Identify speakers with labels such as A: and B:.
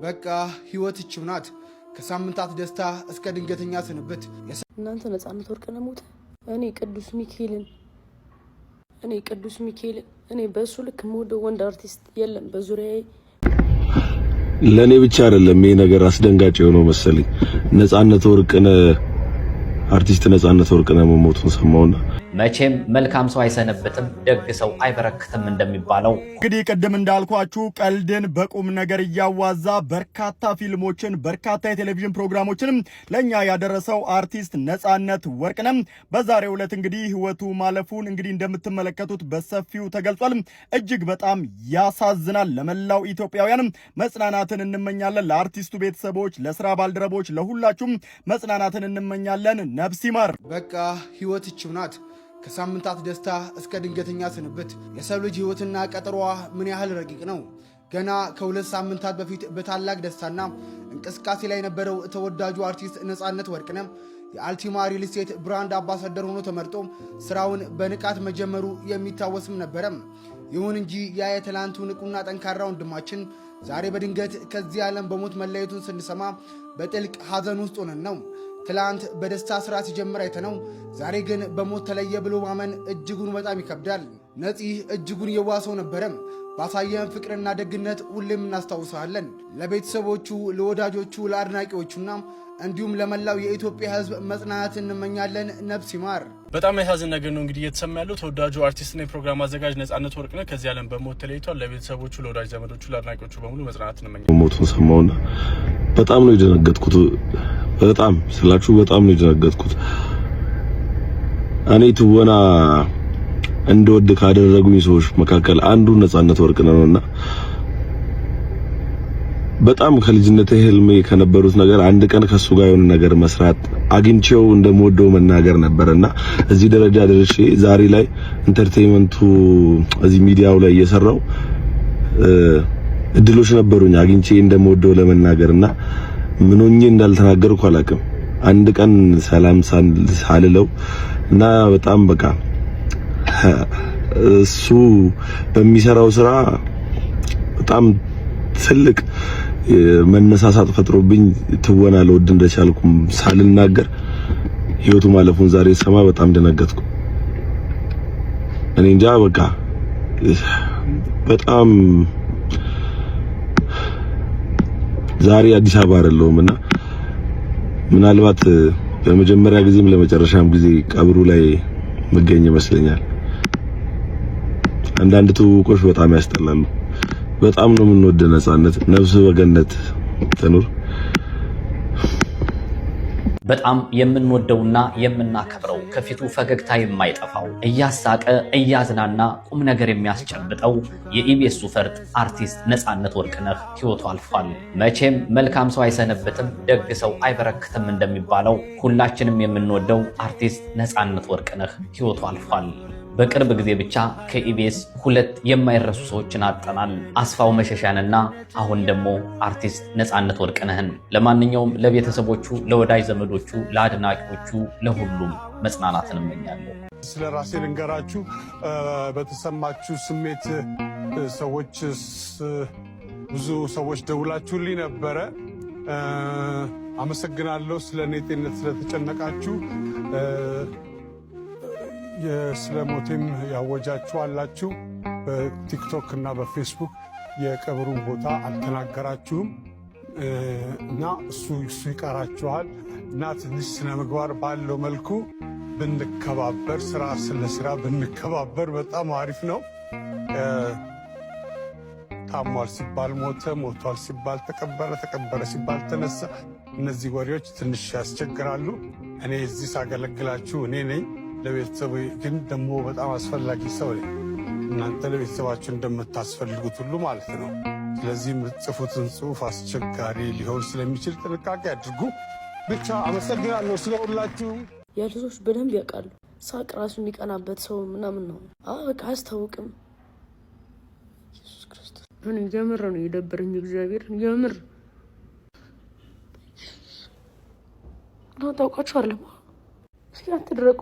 A: በቃ ህይወት ይችው ናት። ከሳምንታት ደስታ እስከ ድንገተኛ ስንብት።
B: እናንተ ነፃነት ወርቅነህ ሞተ። እኔ ቅዱስ ሚካኤል እኔ በሱ ልክ የምወደው ወንድ አርቲስት የለም በዙሪያዬ።
C: ለኔ ብቻ አይደለም ይሄ ነገር አስደንጋጭ የሆነው መሰለኝ። ነፃነት ወርቅነህ አርቲስት ነፃነት ወርቅነህ መሞቱን ሰማውና
D: መቼም መልካም ሰው አይሰነበትም ደግ ሰው አይበረክትም እንደሚባለው
E: እንግዲህ ቅድም እንዳልኳችሁ ቀልድን በቁም ነገር እያዋዛ በርካታ ፊልሞችን በርካታ የቴሌቪዥን ፕሮግራሞችንም ለኛ ያደረሰው አርቲስት ነፃነት ወርቅነህ በዛሬው ዕለት እንግዲህ ህይወቱ ማለፉን እንግዲህ እንደምትመለከቱት በሰፊው ተገልጿል። እጅግ በጣም ያሳዝናል። ለመላው ኢትዮጵያውያን መጽናናትን እንመኛለን። ለአርቲስቱ ቤተሰቦች፣ ለስራ ባልደረቦች፣ ለሁላችሁም መጽናናትን እንመኛለን። ነፍስ ይማር።
A: በቃ ህይወት ይችው ናት። ከሳምንታት ደስታ እስከ ድንገተኛ ስንብት። የሰው ልጅ ህይወትና ቀጠሮዋ ምን ያህል ረቂቅ ነው። ገና ከ2 ሳምንታት በፊት በታላቅ ደስታና እንቅስቃሴ ላይ የነበረው ተወዳጁ አርቲስት ነፃነት ወርቅነህ የአልቲማ ሪል ስቴት ብራንድ አምባሳደር ሆኖ ተመርጦ ስራውን በንቃት መጀመሩ የሚታወስም ነበረም። ይሁን እንጂ ያ የትላንቱ ንቁና ጠንካራ ወንድማችን ዛሬ በድንገት ከዚህ ዓለም በሞት መለየቱን ስንሰማ በጥልቅ ሐዘን ውስጥ ሆነን ነው። ትላንት በደስታ ስራ ሲጀምር አይተነው ዛሬ ግን በሞት ተለየ ብሎ ማመን እጅጉን በጣም ይከብዳል። ነፂ እጅጉን የዋሰው ነበረም። ባሳየን ፍቅርና ደግነት ሁሌም እናስታውሳለን። ለቤተሰቦቹ፣ ለወዳጆቹ፣ ለአድናቂዎቹና እንዲሁም ለመላው የኢትዮጵያ ሕዝብ መጽናናት እንመኛለን። ነፍስ ይማር።
F: በጣም ያሳዝን ነገር ነው እንግዲህ እየተሰማ ያለው። ተወዳጁ አርቲስትና የፕሮግራም አዘጋጅ ነፃነት ወርቅነህ ከዚህ ዓለም በሞት ተለይቷል። ለቤተሰቦቹ፣ ለወዳጅ ዘመዶቹ፣ ለአድናቂዎቹ በሙሉ መጽናናት እንመኛለን።
C: ሞቱን ሰማውና በጣም ነው የደነገጥኩት። በጣም ነው የደነገጥኩት። እኔ ትወና እንደወድ ካደረጉኝ ሰዎች መካከል አንዱ ነፃነት ወርቅነህ ነውና በጣም ከልጅነቴ ህልሜ ከነበሩት ነገር አንድ ቀን ከሱ ጋር የሆነ ነገር መስራት አግኝቼው እንደምወደው መናገር ነበርና እዚህ ደረጃ ደርሼ ዛሬ ላይ ኢንተርቴይንመንቱ እዚህ ሚዲያው ላይ እየሰራው እድሎች ነበሩኝ አግኝቼ እንደምወደው ለመናገርና ምን ሆኜ እንዳልተናገርኩ አላውቅም። አንድ ቀን ሰላም ሳልለው እና በጣም በቃ እሱ በሚሰራው ስራ በጣም ትልቅ መነሳሳት ፈጥሮብኝ ትወና ለወድ እንደቻልኩም ሳልናገር ህይወቱ ማለፉን ዛሬ ሰማ በጣም ደነገጥኩ። እኔ እንጃ በቃ በጣም ዛሬ አዲስ አበባ አይደለሁምና ምናልባት በመጀመሪያ ጊዜም ለመጨረሻም ጊዜ ቀብሩ ላይ መገኘ ይመስለኛል። አንዳንድ ትውቆች በጣም ያስጠላሉ። በጣም ነው የምንወደው ነፃነት ነፍስ በገነት ትኑር።
D: በጣም የምንወደውና የምናከብረው ከፊቱ ፈገግታ የማይጠፋው እያሳቀ እያዝናና ቁም ነገር የሚያስጨብጠው የኢቢኤሱ ፈርጥ አርቲስት ነፃነት ወርቅነህ ህይወቱ አልፏል። መቼም መልካም ሰው አይሰነበትም ደግ ሰው አይበረክትም እንደሚባለው ሁላችንም የምንወደው አርቲስት ነፃነት ወርቅነህ ህይወቱ አልፏል። በቅርብ ጊዜ ብቻ ከኢቢኤስ 2 የማይረሱ ሰዎችን አጠናል። አስፋው መሸሻንና አሁን ደግሞ አርቲስት ነፃነት ወርቅነህን። ለማንኛውም ለቤተሰቦቹ፣ ለወዳጅ ዘመዶቹ፣ ለአድናቂዎቹ ለሁሉም መጽናናትን እመኛለሁ።
E: ስለ ራሴ ልንገራችሁ። በተሰማችሁ ስሜት ብዙ ሰዎች ደውላችሁልኝ ነበረ። አመሰግናለሁ። ስለ እኔ ጤንነት ስለተጨነቃችሁ ስለ ሞቴም ያወጃችሁ አላችሁ። በቲክቶክ እና በፌስቡክ የቀብሩን ቦታ አልተናገራችሁም እና እሱ ይቀራችኋል እና ትንሽ ስነ ምግባር ባለው መልኩ ብንከባበር፣ ስራ ስለ ስራ ብንከባበር በጣም አሪፍ ነው። ታሟል ሲባል ሞተ፣ ሞቷል ሲባል ተቀበረ፣ ተቀበረ ሲባል ተነሳ። እነዚህ ወሬዎች ትንሽ ያስቸግራሉ። እኔ እዚህ ሳገለግላችሁ እኔ ነኝ። ለቤተሰቡ ግን ደግሞ በጣም አስፈላጊ ሰው ነኝ። እናንተ ለቤተሰባችሁ እንደምታስፈልጉት ሁሉ ማለት ነው። ስለዚህ የምትጽፉትን ጽሑፍ አስቸጋሪ ሊሆን ስለሚችል ጥንቃቄ አድርጉ። ብቻ አመሰግናለሁ ስለሁላችሁ።
B: የልጆች በደንብ ያውቃሉ። ሳቅ ራሱ የሚቀናበት ሰው ምናምን ነው። በቃ አያስታውቅም። ኢየሱስ ክርስቶስ እኔ የምር ነው የደበረኝ። እግዚአብሔር የምር ታውቃችሁ አለ እስኪ አትድረቁ።